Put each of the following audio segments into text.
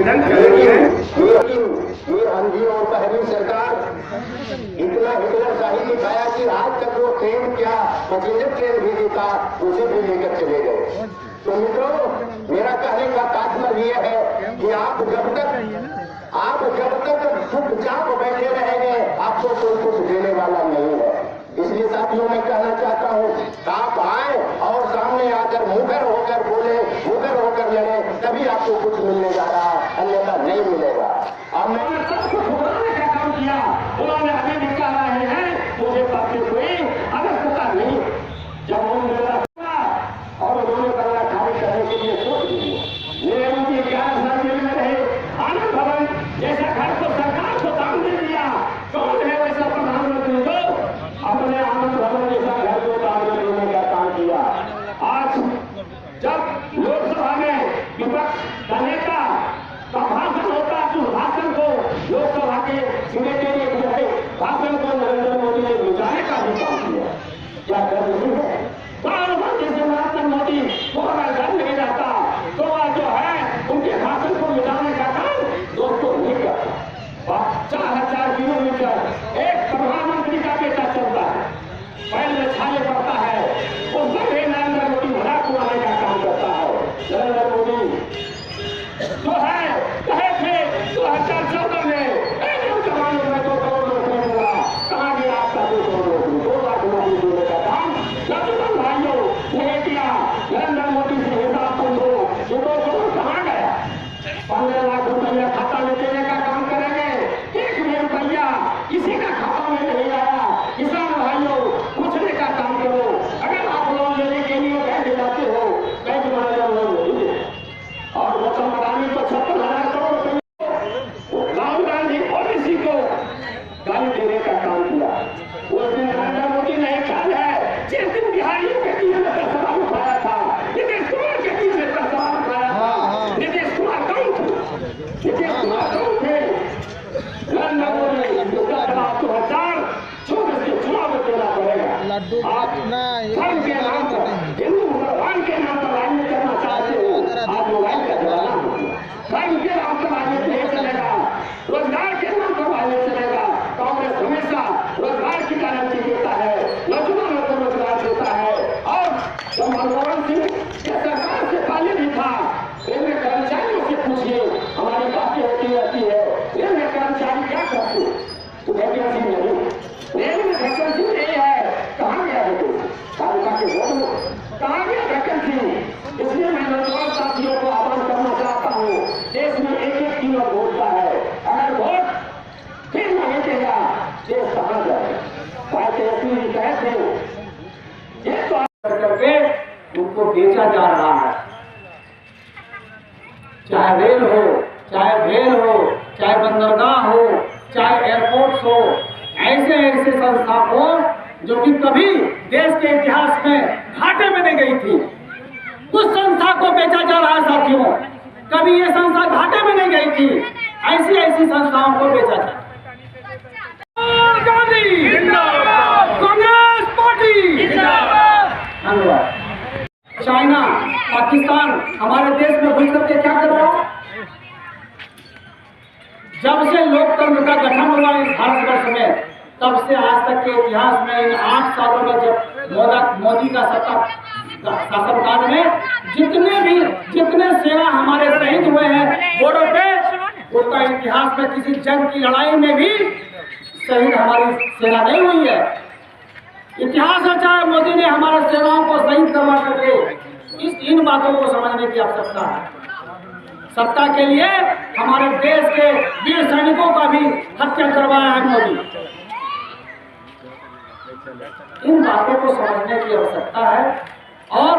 निवेदन करेंगे। और पहली सरकार इतना हिटलरशाही दिखाया कि आज तक वो ट्रेन क्या पैसेंजर ट्रेन भी देता उसे भी लेकर चले गए। तो मित्रों, मेरा कहने का तात्पर्य यह है कि आप जब तक चुपचाप बैठे रहेंगे आपको कोई कुछ देने वाला नहीं है। इसलिए साथियों मैं कहना चाहता हूं आप आए और सामने आकर मुखर होकर बोले, मुखर होकर लड़े, तभी आपको कुछ मिलने जा रहा है, अन्यथा नहीं मिलेगा। अब मैंने सबको छुड़ाने का काम किया, उन्होंने अभी भी कह रहे हैं मुझे बातें हुई अवस्था नहीं। जब और उन्होंने करना खाली करने के लिए सोच लिया, नेहरू जी 11 जेल में रहे, आनंद भवन जैसा घर को सरकार को दान दे दिया। कौन है वैसा प्रधानमंत्री जो अपने आनंद भवन जैसा घर को दान देने का काम किया। आज जब लोकसभा में विपक्ष का नेता का भाषण होता है, उस भाषण को लोकसभा के सेक्रेटरी जो भाषण को नरेंद्र मोदी ने मिटाने का भी काम किया। क्या कर रही है बार बार जैसे नरेंद्र मोदी वो अगर घर नहीं रहता तो वह जो है उनके भाषण को मिटाने का काम दोस्तों नहीं करता। 4000 किलोमीटर एक प्रधानमंत्री का बेटा चलता है, पैर में छाले पड़ता है, उसमें भी नरेंद्र मोदी मजाक उड़ाने का काम करता है। नरेंद्र मोदी जो है कहे थे 2014 में जमाने में 2 करोड़ नौकरी मिला, कहाँ गया आपका 2 करोड़ नौकरी? 2 लाख नौकरी देने का काम लक्ष्मण भाइयों नहीं किया। नरेंद्र मोदी से हिसाब पूछो, ये 2 करोड़ कहाँ गया? 15 लाख रुपया खाता में देने का काम करेंगे, 1 भी रुपया किसी का खाता में नहीं आया। किसान भाइयों पूछने का काम करो, अगर आप लोन लेने के लिए बैंक जाते हो, बैंक मैनेजर लोन नहीं देते और वचन बढ़ानी तो 56,000 करोड़ रुपये राहुल गांधी ओबीसी को गाली देने का काम किया। उस दिन नरेंद्र मोदी ने ख्याल है जिस दिन बिहारियों के किए में सवाल उठाया था, नीतीश कुमार के किए में सवाल उठाया था। नीतीश कुमार कौन थे? नीतीश कुमार कौन थे? नरेंद्र मोदी उसका जवाब 2024 के चुनाव में देना पड़ेगा। आप धर्म के नाम पर, हिंदू भगवान के नाम पर राजनीति करना चाहते हो, आप मोबाइल का जमाना हो गया। धर्म के नाम पर राजनीति नहीं चलेगा, रोजगार के नाम पर राजनीति चलेगा। कांग्रेस हमेशा रोजगार की गारंटी देता है, नौजवानों को रोजगार देता है। और जब मनमोहन सिंह के सरकार से पहले भी था, रेलवे कर्मचारियों से पूछिए, हमारी बातें होती रहती है, रेलवे कर्मचारी क्या करते? तो वैकेंसी नहीं, रेलवे में वैकेंसी नहीं है, कहाँ गया वैकेंसी? तालुका के वोट में कहाँ गया वैकेंसी? इसलिए मैं नौजवान साथियों को आह्वान करना चाहता हूँ, देश में एक कीमत बोलता है, अगर वोट फिर नहीं देगा देश कहाँ जाए? भाई तेजस्वी कहे थे ये तो करके उनको बेचा जा रहा है, चाहे रेल हो, चाहे भेल हो, चाहे बंदरगाह हो, चाहे एयरपोर्ट हो, ऐसे ऐसे संस्था को जो कि कभी देश के इतिहास में घाटे में नहीं गई थी, उस संस्था को बेचा जा रहा है साथियों। कभी ये संस्था घाटे में नहीं गई थी, ऐसी ऐसी संस्थाओं को बेचा जा रहा है। गांधी जिंदाबाद, कांग्रेस पार्टी जिंदाबाद। धन्यवाद। चाइना, पाकिस्तान हमारे देश में घुस करके क्या कर रहा है? जब से लोकतंत्र का गठन हुआ इस भारतवर्ष में, तब से आज तक के इतिहास में इन 8 सालों में जब मोदी का शासनकाल में जितने सेना हमारे शहीद हुए हैं बॉर्डर पे, उनका इतिहास में किसी जंग की लड़ाई में भी शहीद हमारी सेना नहीं हुई है। इतिहास रचा है मोदी ने हमारे सेनाओं को शहीद करवा करके। इन बातों को समझने की आवश्यकता है। सत्ता के लिए हमारे देश के वीर सैनिकों का भी हत्या करवाया है मोदी। इन बातों को समझने की आवश्यकता है। और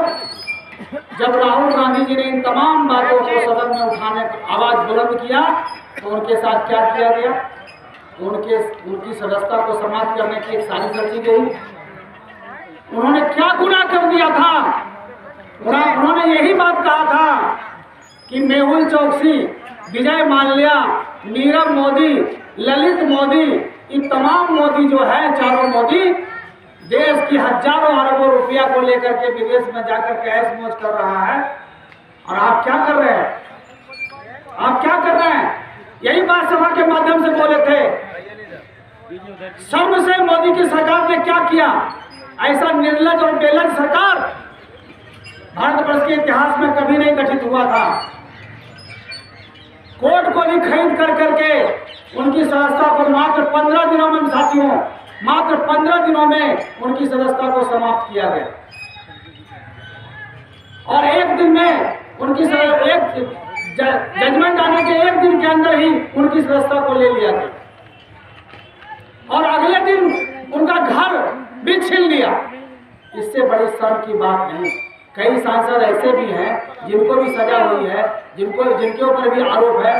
जब राहुल गांधी जी ने इन तमाम बातों को सदन में उठाने आवाज बुलंद किया तो उनके साथ क्या किया गया? उनकी सदस्यता को समाप्त करने की एक साजिश रची गई। उन्होंने क्या गुनाह कर दिया था? उन्होंने यही बात कहा था कि मेहुल चौकसी, विजय माल्या, नीरव मोदी, ललित मोदी, ये तमाम मोदी जो है, चारों मोदी देश की हजारों अरबों रुपया को लेकर के विदेश में जाकर के ऐश मौज कर रहा है। और आप क्या कर रहे हैं? आप क्या कर के माध्यम से बोले थे। शर्म से मोदी की सरकार ने क्या किया, ऐसा निर्लज और बेलज सरकार भारतवर्ष के इतिहास में कभी नहीं गठित हुआ था। कोर्ट को भी खरीद कर करके उनकी सदस्यता को मात्र 15 दिनों में, साथियों, मात्र 15 दिनों में उनकी सदस्यता को समाप्त किया गया और एक दिन में उनकी एक जजमेंट आने के एक दिन के अंदर ही उनकी सदस्यता को ले लिया गया और अगले दिन उनका घर भी छीन लिया। इससे बड़ी शर्म की बात नहीं। कई सांसद ऐसे भी हैं जिनको भी सजा हुई है, जिनके ऊपर भी आरोप है,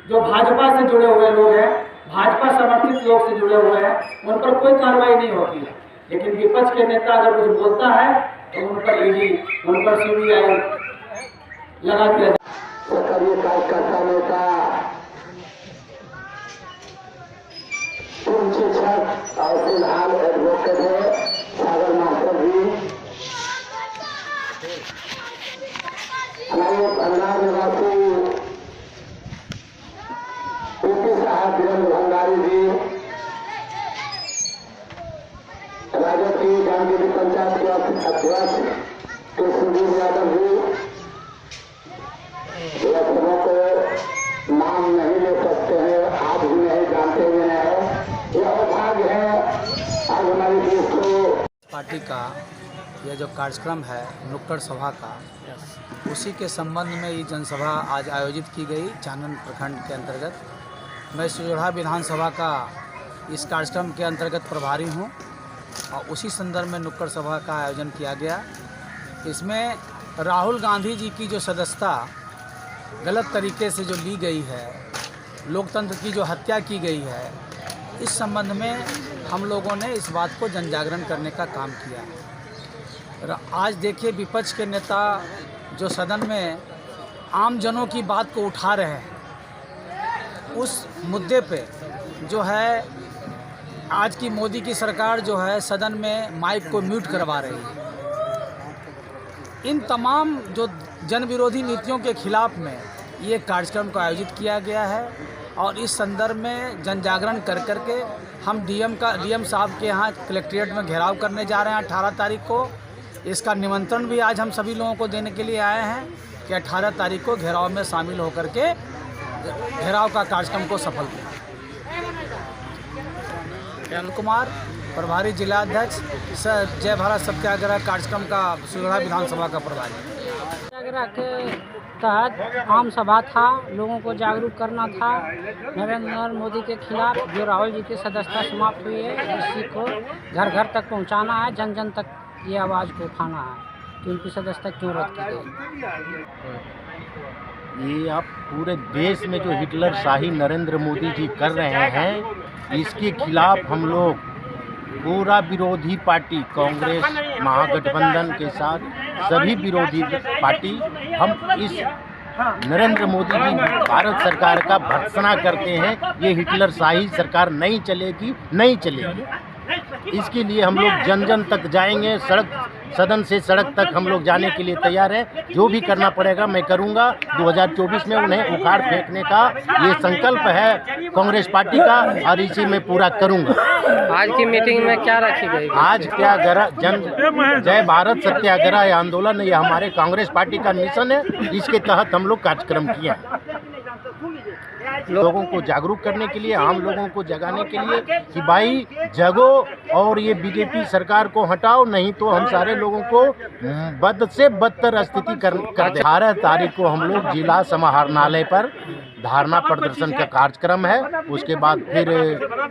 जो भाजपा से जुड़े हुए लोग हैं, भाजपा समर्थित लोग से जुड़े हुए हैं, उन पर कोई कार्रवाई नहीं होती है। लेकिन विपक्ष के नेता अगर कुछ बोलता है तो उन पर ईडी, उन पर सीबीआई लगा दिया जाए। सरकारी कार्यकर्ता नेता, पूर्व शिक्षक और फिलहाल एडवोकेट है सागर मास्टर जी, हमारे अन्नार निवासी पीपी साहब वीरेंद्र भंडारी जी, राजद की जामगिरी पंचायत के अध्यक्ष कृष्णदेव यादव जी, लक्ष्मणों को नाम नहीं ले सकते हैं, आप भी नहीं जानते हुए हैं। यह भाग्य है आज हमारे देश को। पार्टी का यह जो कार्यक्रम है नुक्कड़ सभा का, उसी के संबंध में ये जनसभा आज आयोजित की गई चानन प्रखंड के अंतर्गत। मैं सिजोड़ा विधानसभा का इस कार्यक्रम के अंतर्गत प्रभारी हूँ और उसी संदर्भ में नुक्कड़ सभा का आयोजन किया गया। इसमें राहुल गांधी जी की जो सदस्यता गलत तरीके से जो ली गई है, लोकतंत्र की जो हत्या की गई है, इस संबंध में हम लोगों ने इस बात को जन जागरण करने का काम किया। आज देखिए विपक्ष के नेता जो सदन में आम जनों की बात को उठा रहे हैं, उस मुद्दे पे जो है आज की मोदी की सरकार जो है सदन में माइक को म्यूट करवा रही है। इन तमाम जो जन विरोधी नीतियों के खिलाफ में ये कार्यक्रम को आयोजित किया गया है और इस संदर्भ में जन जागरण कर करके हम डीएम साहब के यहाँ कलेक्ट्रेट में घेराव करने जा रहे हैं 18 तारीख को। इसका निमंत्रण भी आज हम सभी लोगों को देने के लिए आए हैं कि 18 तारीख को घेराव में शामिल होकर के घेराव का कार्यक्रम को सफल किया। अनिल कुमार, प्रभारी जिलाध्यक्ष, जय भारत सत्याग्रह कार्यक्रम का सिजोड़ा विधानसभा का प्रभारी। सत्याग्रह के तहत आम सभा था, लोगों को जागरूक करना था नरेंद्र मोदी के खिलाफ। जो राहुल जी की सदस्यता समाप्त हुई है, इसी को घर घर तक पहुंचाना है, जन जन तक ये आवाज़ को उठाना है कि उनकी सदस्यता क्यों रद्द की गई। ये आप पूरे देश में जो हिटलर शाही नरेंद्र मोदी जी कर रहे हैं, इसके खिलाफ हम लोग पूरा विरोधी पार्टी कांग्रेस महागठबंधन के साथ सभी विरोधी पार्टी हम इस नरेंद्र मोदी जी भारत सरकार का भर्त्सना करते हैं। ये हिटलर शाही सरकार नहीं चलेगी, नहीं चलेगी। इसके लिए हम लोग जन जन तक जाएंगे, सदन से सड़क तक हम लोग जाने के लिए तैयार हैं। जो भी करना पड़ेगा मैं करूंगा। 2024 में उन्हें उखाड़ फेंकने का ये संकल्प है कांग्रेस पार्टी का और इसी में पूरा करूंगा। आज की मीटिंग में क्या रखी गई? आज सत्याग्रह जय भारत सत्याग्रह आंदोलन, ये हमारे कांग्रेस पार्टी का मिशन है। इसके तहत हम लोग कार्यक्रम किए हैं, लोगों को जागरूक करने के लिए, आम लोगों को जगाने के लिए कि भाई जगो और ये बीजेपी सरकार को हटाओ, नहीं तो हम सारे लोगों को बद से बदतर स्थिति कर दे। 18 तारीख को हम लोग जिला समाहरणालय पर धारणा प्रदर्शन का कार्यक्रम है, उसके बाद फिर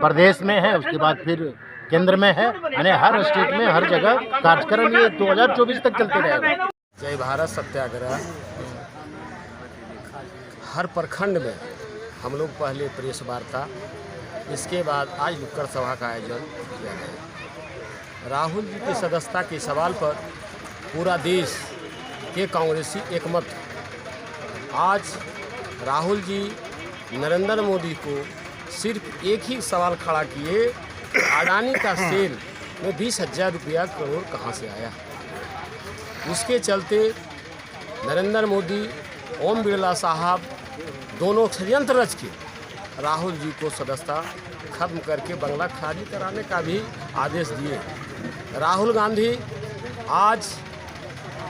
प्रदेश में है, उसके बाद फिर केंद्र में है, यानी हर स्टेट में हर जगह कार्यक्रम ये 2024 तक चलते रहेगा। जय भारत सत्याग्रह हर प्रखंड में हम लोग पहले प्रेस वार्ता, इसके बाद आज नुक्कड़ सभा का आयोजन किया गया। राहुल जी की सदस्यता के सवाल पर पूरा देश के कांग्रेसी एकमत। आज राहुल जी नरेंद्र मोदी को सिर्फ एक ही सवाल खड़ा किए, अडानी का सेल में 20,000 रुपया करोड़ कहाँ से आया। उसके चलते नरेंद्र मोदी, ओम बिरला साहब दोनों षड्यंत्र रच के राहुल जी को सदस्यता खत्म करके बंगला खाली कराने का भी आदेश दिए। राहुल गांधी आज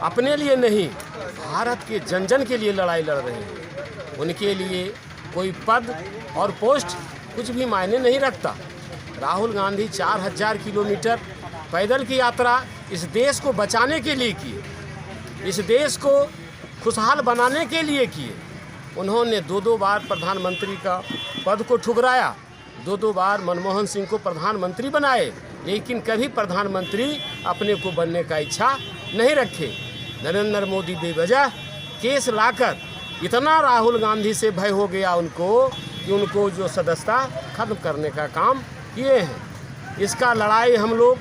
अपने लिए नहीं, भारत के जन जन के लिए लड़ाई लड़ रहे हैं। उनके लिए कोई पद और पोस्ट कुछ भी मायने नहीं रखता। राहुल गांधी 4000 किलोमीटर पैदल की यात्रा इस देश को बचाने के लिए किए, इस देश को खुशहाल बनाने के लिए किए। उन्होंने 2 बार प्रधानमंत्री का पद को ठुकराया, 2 बार मनमोहन सिंह को प्रधानमंत्री बनाए, लेकिन कभी प्रधानमंत्री अपने को बनने का इच्छा नहीं रखे। नरेंद्र मोदी बेवजह केस लाकर इतना राहुल गांधी से भय हो गया उनको कि उनको जो सदस्यता खत्म करने का काम किए हैं। इसका लड़ाई हम लोग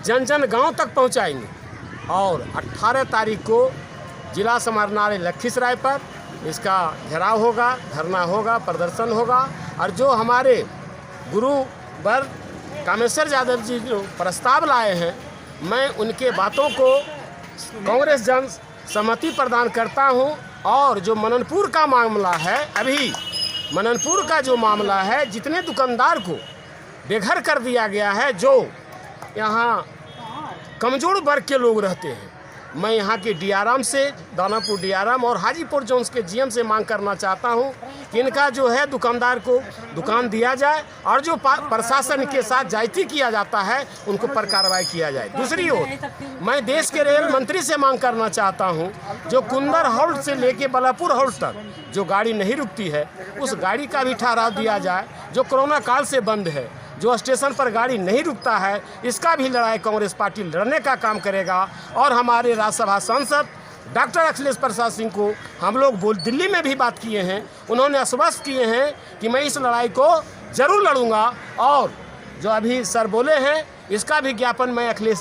जन जन गांव तक पहुंचाएंगे और 18 तारीख को जिला समाहरणालय लखीसराय पर इसका घेराव होगा, धरना होगा, प्रदर्शन होगा। और जो हमारे गुरुवर कामेश्वर यादव जी जो प्रस्ताव लाए हैं, मैं उनके बातों को कांग्रेस जन सहमति प्रदान करता हूं। और जो मननपुर का मामला है, अभी मननपुर का जो मामला है, जितने दुकानदार को बेघर कर दिया गया है, जो यहाँ कमज़ोर वर्ग के लोग रहते हैं, मैं यहाँ के डीआरएम से, दानापुर डीआरएम और हाजीपुर जोन के जीएम से मांग करना चाहता हूँ कि इनका जो है दुकानदार को दुकान दिया जाए और जो प्रशासन के साथ जायती किया जाता है उनको पर कार्रवाई किया जाए। दूसरी ओर मैं देश के रेल मंत्री से मांग करना चाहता हूँ, जो कुंदर हॉल्ट से लेके बलापुर हॉल्ट तक जो गाड़ी नहीं रुकती है, उस गाड़ी का भी ठहराव दिया जाए। जो कोरोना काल से बंद है, जो स्टेशन पर गाड़ी नहीं रुकता है, इसका भी लड़ाई कांग्रेस पार्टी लड़ने का काम करेगा। और हमारे राज्यसभा सांसद डॉक्टर अखिलेश प्रसाद सिंह को हम लोग दिल्ली में भी बात किए हैं, उन्होंने आश्वस्त किए हैं कि मैं इस लड़ाई को ज़रूर लड़ूंगा। और जो अभी सर बोले हैं, इसका भी ज्ञापन मैं अखिलेश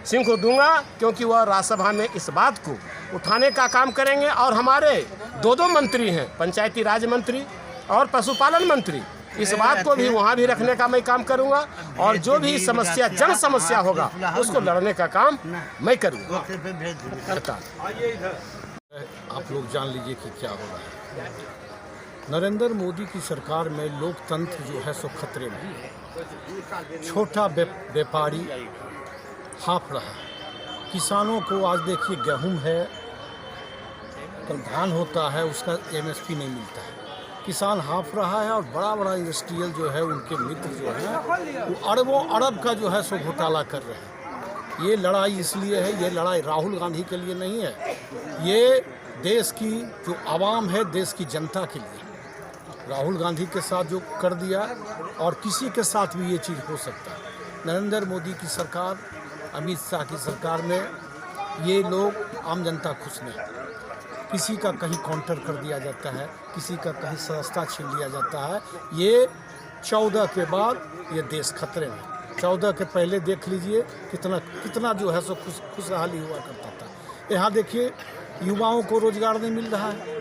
सिंह को दूंगा, क्योंकि वह राज्यसभा में इस बात को उठाने का काम करेंगे। और हमारे 2 मंत्री हैं, पंचायती राज मंत्री और पशुपालन मंत्री, इस बात को भी वहाँ भी रखने का मैं काम करूँगा। और जो भी समस्या, जन समस्या होगा, उसको लड़ने का काम मैं करूँगा। आप लोग जान लीजिए कि क्या हो रहा है। नरेंद्र मोदी की सरकार में लोकतंत्र जो है सो खतरे में है। छोटा व्यापारी हाँफ रहा है। किसानों को आज देखिए, गेहूं है, कल धान होता है, उसका MSP नहीं मिलता है। किसान हाँफ रहा है और बड़ा बड़ा इंडस्ट्रियल जो है, उनके मित्र जो है, वो अरबों अरब का जो है सो घोटाला कर रहे हैं। ये लड़ाई इसलिए है, ये लड़ाई राहुल गांधी के लिए नहीं है, ये देश की जो आवाम है, देश की जनता के लिए। राहुल गांधी के साथ जो कर दिया, और किसी के साथ भी ये चीज़ हो सकता है। नरेंद्र मोदी की सरकार, अमित शाह की सरकार में ये लोग, आम जनता खुश नहीं। किसी का कहीं काउंटर कर दिया जाता है, किसी का कहीं सस्ता छीन लिया जाता है। ये 14 के बाद ये देश खतरे में। 14 के पहले देख लीजिए कितना जो है सो खुशहाली हुआ करता था। यहाँ देखिए, युवाओं को रोजगार नहीं मिल रहा है,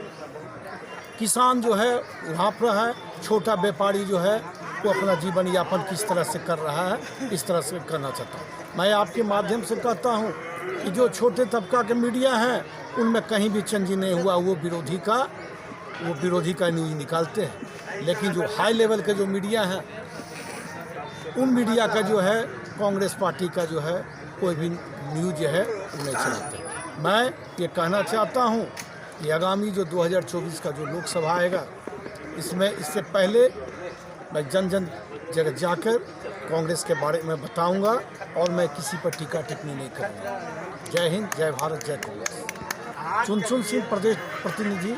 किसान जो है वहाँ पर है, छोटा व्यापारी जो है वो अपना जीवन यापन किस तरह से कर रहा है, इस तरह से करना चाहता हूँ। मैं आपके माध्यम से कहता हूँ कि जो छोटे तबका के मीडिया हैं, उनमें कहीं भी चेंजिंग नहीं हुआ, वो विरोधी का न्यूज़ निकालते हैं। लेकिन जो हाई लेवल के जो मीडिया हैं, उन मीडिया का जो है, कांग्रेस पार्टी का जो है, कोई भी न्यूज़ जो है वो नहीं चलाते। मैं ये कहना चाहता हूँ कि आगामी जो 2024 का जो लोकसभा आएगा, इससे पहले मैं जन जगह जाकर कांग्रेस के बारे में बताऊंगा, और मैं किसी पर टीका टिप्पणी नहीं करूंगा। जय हिंद, जय भारत, जय कांग्रेस। चुन सिंह, प्रदेश प्रतिनिधि।